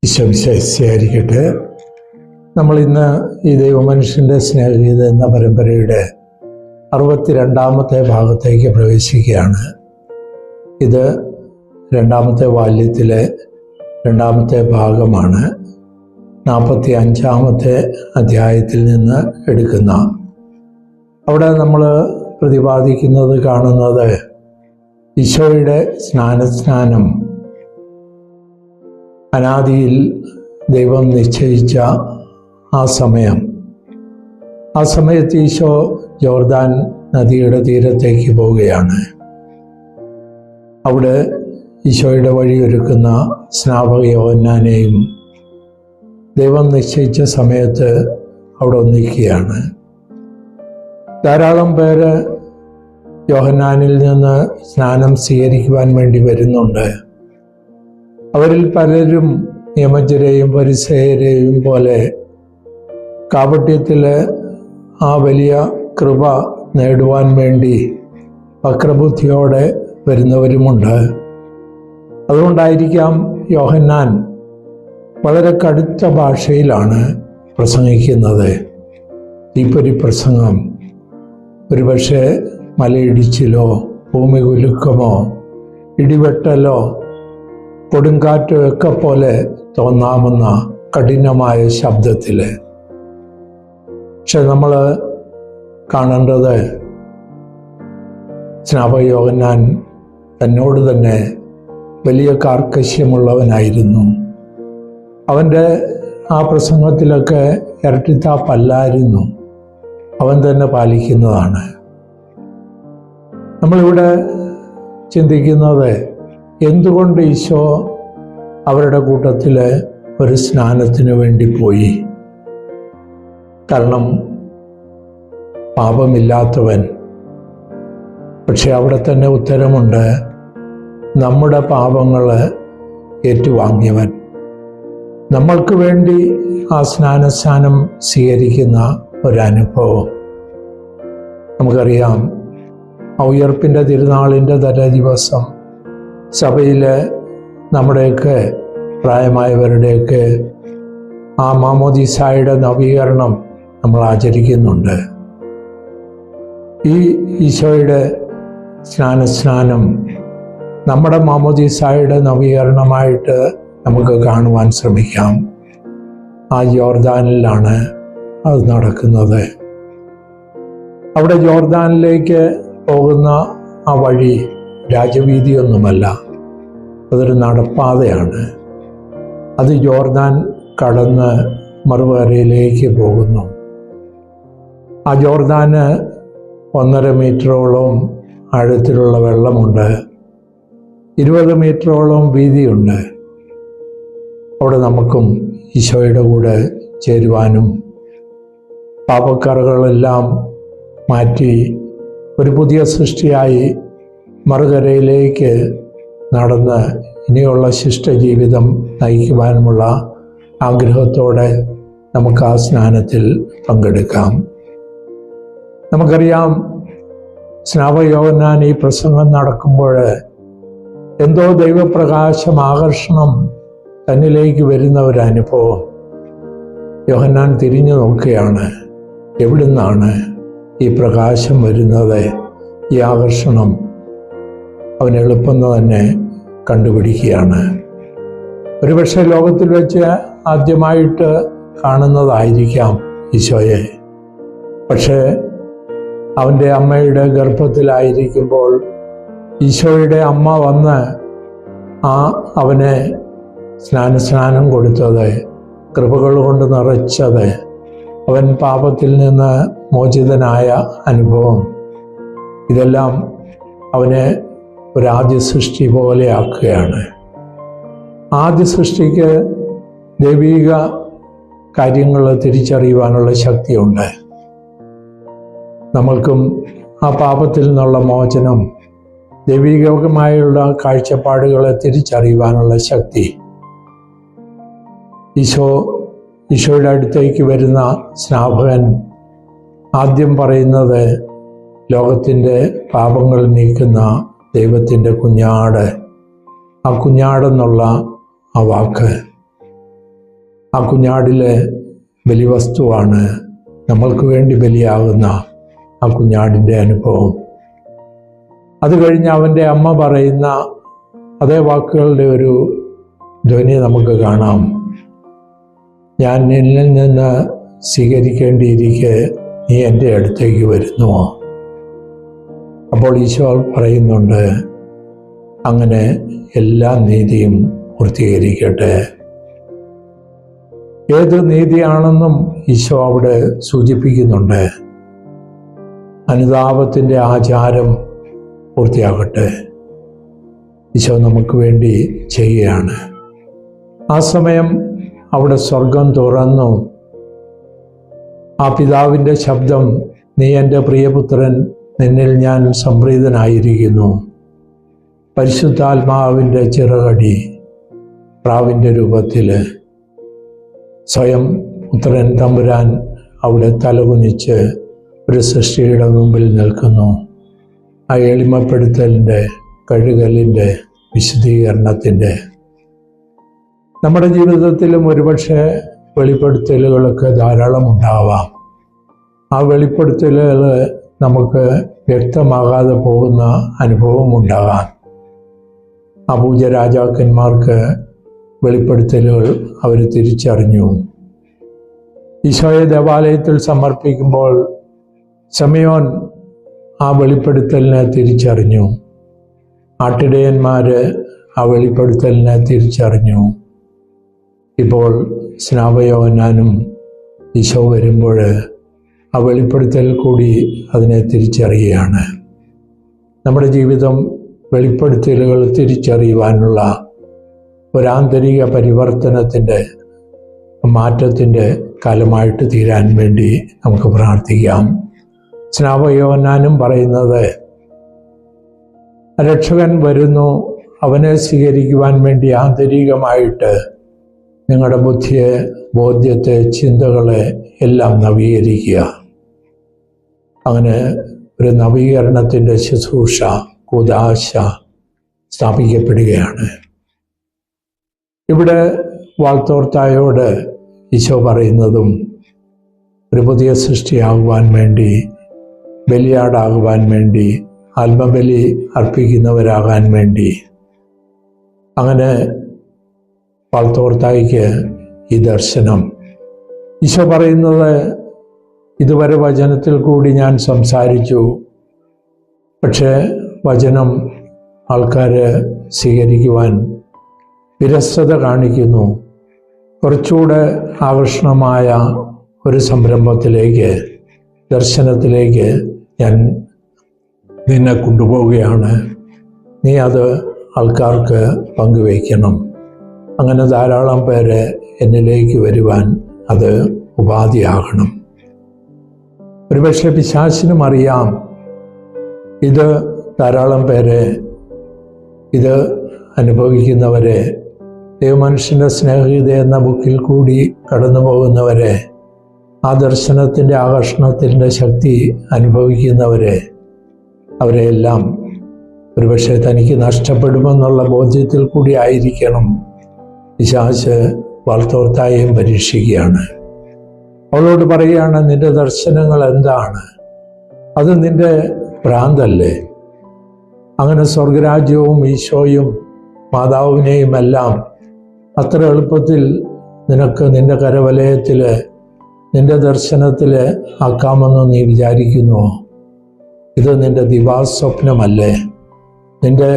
ഈശോമിശിഹായിരിക്കട്ടെ. നമ്മൾ ഇന്ന് ഈ ദൈവമനുഷ്യൻ്റെ സ്നേഹഗീത എന്ന പരമ്പരയുടെ 62ാമത്തെ ഭാഗത്തേക്ക് പ്രവേശിക്കുകയാണ്. ഇത് 2ാമത്തെ വാല്യത്തിലെ 2ാമത്തെ ഭാഗമാണ്. 45ാമത്തെ അധ്യായത്തിൽ നിന്ന് എടുക്കുന്ന അവിടെ നമ്മൾ പ്രതിപാദിക്കുന്നത് കാണുന്നത് ഈശോയുടെ സ്നാനം അനാദിയിൽ ദൈവം നിശ്ചയിച്ച ആ സമയത്ത് ഈശോ ജോർദാൻ നദിയുടെ തീരത്തേക്ക് പോവുകയാണ്. അവിടെ ഈശോയുടെ വഴിയൊരുക്കുന്ന സ്നാപക യോഹന്നാനെയും ദൈവം നിശ്ചയിച്ച സമയത്ത് അവിടെ ഒന്നിക്കുകയാണ്. ധാരാളം പേര് യോഹന്നാനിൽ നിന്ന് സ്നാനം സ്വീകരിക്കുവാൻ വേണ്ടി വരുന്നുണ്ട്. അവരിൽ പലരും നിയമജ്ഞരെയും പരിസയരെയും പോലെ കാപട്യത്തിൽ ആ വലിയ കൃപ നേടുവാൻ വേണ്ടി വക്രബുദ്ധിയോടെ വരുന്നവരുമുണ്ട്. അതുകൊണ്ടായിരിക്കാം യോഹന്നാൻ വളരെ കടുത്ത ഭാഷയിലാണ് പ്രസംഗിക്കുന്നത്. തീപ്പൊരി പ്രസംഗം. ഒരുപക്ഷെ മലയിടിച്ചിലോ ഭൂമി കുലുക്കമോ ഇടിവെട്ടലോ കൊടുങ്കാറ്റോ ഒക്കെ പോലെ തോന്നാമെന്ന കഠിനമായ ശബ്ദത്തിൽ. പക്ഷെ നമ്മൾ കാണേണ്ടത് സ്നാപക യോഹന്നാൻ തന്നോട് തന്നെ വലിയ കാർക്കശ്യമുള്ളവനായിരുന്നു. അവൻ്റെ ആ പ്രസംഗത്തിലൊക്കെ ഇരട്ടിത്താപ്പല്ലായിരുന്നു, അവൻ തന്നെ പാലിക്കുന്നതാണ്. നമ്മളിവിടെ ചിന്തിക്കുന്നത് എന്തുകൊണ്ട് ഈശോ അവരുടെ കൂട്ടത്തിൽ ഒരു സ്നാനത്തിന് വേണ്ടി പോയി? കാരണം പാപമില്ലാത്തവൻ. പക്ഷെ അവിടെ തന്നെ ഉത്തരമുണ്ട്, നമ്മുടെ പാപങ്ങൾ ഏറ്റുവാങ്ങിയവൻ. നമ്മൾക്ക് വേണ്ടി ആ സ്നാനം സ്വീകരിക്കുന്ന ഒരനുഭവം. നമുക്കറിയാം, ആ ഉയർപ്പിൻ്റെ തിരുനാളിൻ്റെ തലേ ദിവസം സഭയിലെ നമ്മുടെയൊക്കെ പ്രായമായവരുടെയൊക്കെ ആ മാമോദീസായുടെ നവീകരണം നമ്മൾ ആചരിക്കുന്നുണ്ട്. ഈ ഈശോയുടെ സ്നാനം നമ്മുടെ മാമോദീസായുടെ നവീകരണമായിട്ട് നമുക്ക് കാണുവാൻ ശ്രമിക്കാം. ആ ജോർദാനിലാണ് അത് നടക്കുന്നത്. അവിടെ ജോർദാനിലേക്ക് പോകുന്ന ആ വഴി രാജവീതിയൊന്നുമല്ല, അതൊരു നടപ്പാതയാണ്. അത് ജോർദാൻ കടന്ന് മറുകരയിലേക്ക് പോകുന്നു. ആ ജോർദാന് 1.5 മീറ്ററോളം ആഴത്തിലുള്ള വെള്ളമുണ്ട്, 20 മീറ്ററോളം വീതിയുണ്ട്. അവിടെ നമുക്കും ഈശോയുടെ കൂടെ ചേരുവാനും പാപക്കറകളെല്ലാം മാറ്റി ഒരു പുതിയ സൃഷ്ടിയായി മറുകരയിലേക്ക് നടന്ന് ഇനിയുള്ള ശിഷ്ടജീവിതം നയിക്കുവാനുമുള്ള ആഗ്രഹത്തോടെ നമുക്ക് ആ സ്നാനത്തിൽ പങ്കെടുക്കാം. നമുക്കറിയാം, സ്നാപക യോഹന്നാൻ ഈ പ്രസംഗം നടക്കുമ്പോൾ എന്തോ ദൈവപ്രകാശം, ആകർഷണം തന്നിലേക്ക് വരുന്ന ഒരു അനുഭവം. യോഹന്നാൻ തിരിഞ്ഞു നോക്കുകയാണ്, എവിടുന്നാണ് ഈ പ്രകാശം വരുന്നത്, ഈ ആകർഷണം? അവൻ എളുപ്പം തന്നെ കണ്ടുപിടിക്കുകയാണ്. ഒരുപക്ഷെ ലോകത്തിൽ വെച്ച് ആദ്യമായിട്ട് കാണുന്നതായിരിക്കാം ഈശോയെ. പക്ഷേ അവൻ്റെ അമ്മയുടെ ഗർഭത്തിലായിരിക്കുമ്പോൾ ഈശോയുടെ അമ്മ വന്ന് അവനെ സ്നാനം കൊടുത്തത്, കൃപകൾ കൊണ്ട് നിറച്ചത്, അവൻ പാപത്തിൽ നിന്ന് മോചിതനായ അനുഭവം, ഇതെല്ലാം അവനെ ഒരാദ്യ സൃഷ്ടി പോലെ ആക്കുകയാണ്. ആദ്യ സൃഷ്ടിക്ക് ദൈവിക കാര്യങ്ങൾ തിരിച്ചറിയുവാനുള്ള ശക്തിയുണ്ട്. നമ്മൾക്കും ആ പാപത്തിൽ നിന്നുള്ള മോചനം, ദൈവികമായുള്ള കാഴ്ചപ്പാടുകളെ തിരിച്ചറിയുവാനുള്ള ശക്തി. ഈശോയുടെ അടുത്തേക്ക് വരുന്ന സ്നാപകൻ ആദ്യം പറയുന്നത്, ലോകത്തിൻ്റെ പാപങ്ങൾ നീക്കുന്ന ദൈവത്തിൻ്റെ കുഞ്ഞാട്. ആ കുഞ്ഞാടെന്നുള്ള ആ വാക്ക്, ആ കുഞ്ഞാടിലെ ബലിവസ്തുവാണ് നമ്മൾക്ക് വേണ്ടി ബലിയാകുന്ന ആ കുഞ്ഞാടിൻ്റെ അനുഭവം. അത് കഴിഞ്ഞ് അവൻ്റെ അമ്മ പറയുന്ന അതേ വാക്കുകളുടെ ഒരു ധ്വനി നമുക്ക് കാണാം. ഞാൻ നിന്നിൽ നിന്ന് സ്വീകരിക്കേണ്ടിയിരിക്കെ നീ എൻ്റെ അടുത്തേക്ക് വരുന്നുവോ? അപ്പോൾ ഈശോ പറയുന്നുണ്ട്, അങ്ങനെ എല്ലാ നീതിയും പൂർത്തീകരിക്കട്ടെ. ഏത് നീതിയാണെന്നും ഈശോ അവിടെ സൂചിപ്പിക്കുന്നുണ്ട്. അനുതാപത്തിൻ്റെ ആചാരം പൂർത്തിയാകട്ടെ. ഈശോ നമുക്ക് വേണ്ടി ചെയ്യുകയാണ്. ആ സമയം അവിടെ സ്വർഗം തുറന്നു. ആ പിതാവിൻ്റെ ശബ്ദം, നീ എൻ്റെ പ്രിയപുത്രൻ, നിന്നിൽ ഞാൻ സംപ്രീതനായിരിക്കുന്നു. പരിശുദ്ധാത്മാവിൻ്റെ ചിറകടി പ്രാവിൻ്റെ രൂപത്തിൽ സ്വയം പുത്രൻ തമ്പുരാൻ അവിടെ തലകുനിച്ച് ഒരു സൃഷ്ടിയുടെ മുമ്പിൽ നിൽക്കുന്നു. ആ എളിമപ്പെടുത്തലിൻ്റെ, കഴുകലിൻ്റെ, വിശദീകരണത്തിൻ്റെ. നമ്മുടെ ജീവിതത്തിലും ഒരുപക്ഷെ വെളിപ്പെടുത്തലുകളൊക്കെ ധാരാളം ഉണ്ടാവാം. ആ വെളിപ്പെടുത്തലുകൾ നമുക്ക് വ്യക്തമാകാതെ പോകുന്ന അനുഭവം ഉണ്ടാകാം. ആ പൂജരാജാക്കന്മാർക്ക് വെളിപ്പെടുത്തലുകൾ അവർ തിരിച്ചറിഞ്ഞു. ഈശോയെ ദേവാലയത്തിൽ സമർപ്പിക്കുമ്പോൾ ശമയോൻ ആ വെളിപ്പെടുത്തലിനെ തിരിച്ചറിഞ്ഞു. ആട്ടിടയന്മാർ ആ വെളിപ്പെടുത്തലിനെ തിരിച്ചറിഞ്ഞു. ഇപ്പോൾ സ്നാപയോഹന്നാനും ഈശോ വരുമ്പോൾ ആ വെളിപ്പെടുത്തൽ കൂടി അതിനെ തിരിച്ചറിയുകയാണ്. നമ്മുടെ ജീവിതം വെളിപ്പെടുത്തലുകൾ തിരിച്ചറിയുവാനുള്ള ഒരാന്തരിക പരിവർത്തനത്തിൻ്റെ, മാറ്റത്തിൻ്റെ കാലമായിട്ട് തീരാൻ വേണ്ടി നമുക്ക് പ്രാർത്ഥിക്കാം. സ്നാപയോഹന്നാനും പറയുന്നത്, രക്ഷകൻ വരുന്നു, അവനെ സ്വീകരിക്കുവാൻ വേണ്ടി ആന്തരികമായിട്ട് നിങ്ങളുടെ ബുദ്ധിയെ, ബോധ്യത്തെ, ചിന്തകളെ എല്ലാം നവീകരിക്കുക. അങ്ങനെ ഒരു നവീകരണത്തിൻ്റെ ശുശ്രൂഷ, കൂദാശ സ്ഥാപിക്കപ്പെടുകയാണ്. ഇവിടെ വാൾത്തോർത്തായോട് ഈശോ പറയുന്നതും ഒരു പുതിയ സൃഷ്ടിയാകുവാൻ വേണ്ടി, ബലിയാടാകുവാൻ വേണ്ടി, ആത്മബലി അർപ്പിക്കുന്നവരാകാൻ വേണ്ടി. അങ്ങനെ വാൾത്തോർത്തായിക്ക് ഈ ദർശനം, ഈശോ പറയുന്നത്, ഇതുവരെ വചനത്തിൽ കൂടി ഞാൻ സംസാരിച്ചു, പക്ഷേ വചനം ആൾക്കാർ സ്വീകരിക്കുവാൻ വിരസത കാണിക്കുന്നു. കുറച്ചുകൂടെ ആകർഷണമായ ഒരു സംരംഭത്തിലേക്ക്, ദർശനത്തിലേക്ക് ഞാൻ നിന്നെ കൊണ്ടുപോവുകയാണ്. നീ അത് ആൾക്കാർക്ക് പങ്കുവയ്ക്കണം. അങ്ങനെ ധാരാളം പേര് എന്നിലേക്ക് വരുവാൻ അത് ഉപാധിയാകണം. ഒരുപക്ഷെ പിശാചിനും അറിയാം, ഇത് ധാരാളം പേരെ, ഇത് അനുഭവിക്കുന്നവരെ, ദൈവമനുഷ്യൻ്റെ സ്നേഹഗീത എന്ന ബുക്കിൽ കൂടി കടന്നു പോകുന്നവരെ, ആ ദർശനത്തിൻ്റെ ആകർഷണത്തിൻ്റെ ശക്തി അനുഭവിക്കുന്നവരെ, അവരെയെല്ലാം ഒരുപക്ഷെ തനിക്ക് നഷ്ടപ്പെടുമെന്നുള്ള ബോധ്യത്തിൽ കൂടി ആയിരിക്കണം പിശാച് വാൾത്തോർത്തായെയും പരീക്ഷിക്കുകയാണ്. അവളോട് പറയുകയാണ്, നിന്റെ ദർശനങ്ങൾ എന്താണ്? അത് നിന്റെ ഭ്രാന്തല്ലേ? അങ്ങനെ സ്വർഗരാജ്യവും ഈശോയും മാതാവിനെയും എല്ലാം അത്ര എളുപ്പത്തിൽ നിനക്ക് നിന്റെ കരവലയത്തിൽ, നിന്റെ ദർശനത്തിൽ ആക്കാമെന്ന് നീ വിചാരിക്കുന്നുവോ? ഇത് നിന്റെ ദിവാസ്വപ്നമല്ലേ? നിന്റെ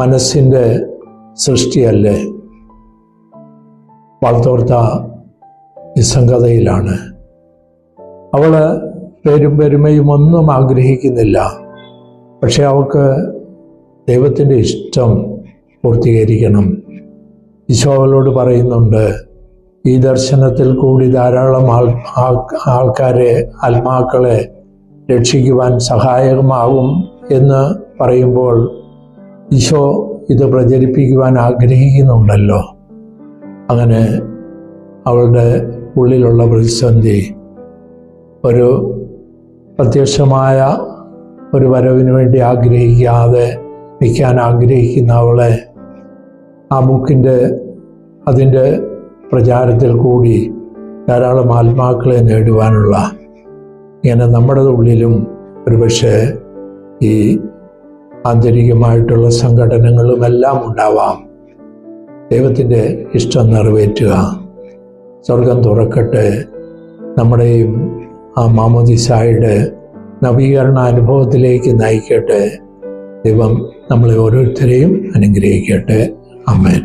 മനസ്സിൻ്റെ സൃഷ്ടിയല്ലേ? വാൾത്തോർത്ത നിസ്സംഗതയിലാണ്. അവൾ പേരും പെരുമയും ഒന്നും ആഗ്രഹിക്കുന്നില്ല. പക്ഷെ അവൾക്ക് ദൈവത്തിൻ്റെ ഇഷ്ടം പൂർത്തീകരിക്കണം. ഈശോ അവളോട് പറയുന്നുണ്ട്, ഈ ദർശനത്തിൽ കൂടി ധാരാളം ആൾക്കാരെ, ആത്മാക്കളെ രക്ഷിക്കുവാൻ സഹായകമാകും എന്ന് പറയുമ്പോൾ ഈശോ ഇത് പ്രചരിപ്പിക്കുവാൻ ആഗ്രഹിക്കുന്നുണ്ടല്ലോ. അങ്ങനെ അവളുടെ ഉള്ളിലുള്ള പ്രതിസന്ധി ഒരു പ്രത്യക്ഷമായ ഒരു വരവിന് വേണ്ടി ആഗ്രഹിക്കാതെ നിൽക്കാൻ ആഗ്രഹിക്കുന്ന അവളെ ആ ബുക്കിൻ്റെ അതിൻ്റെ പ്രചാരത്തിൽ കൂടി ധാരാളം ആത്മാക്കളെ നേടുവാനുള്ള ഇങ്ങനെ നമ്മുടെ ഉള്ളിലും ഒരുപക്ഷെ ഈ ആന്തരികമായിട്ടുള്ള സംഘടനകളുമെല്ലാം ഉണ്ടാവാം. ദൈവത്തിൻ്റെ ഇഷ്ടം നിറവേറ്റുക. സ്വർഗം തുറക്കട്ടെ. നമ്മുടെയും ആ മാമോദീസായുടെ നവീകരണ അനുഭവത്തിലേക്ക് നയിക്കട്ടെ. ദൈവം നമ്മളെ ഓരോരുത്തരെയും അനുഗ്രഹിക്കട്ടെ. ആമേൻ.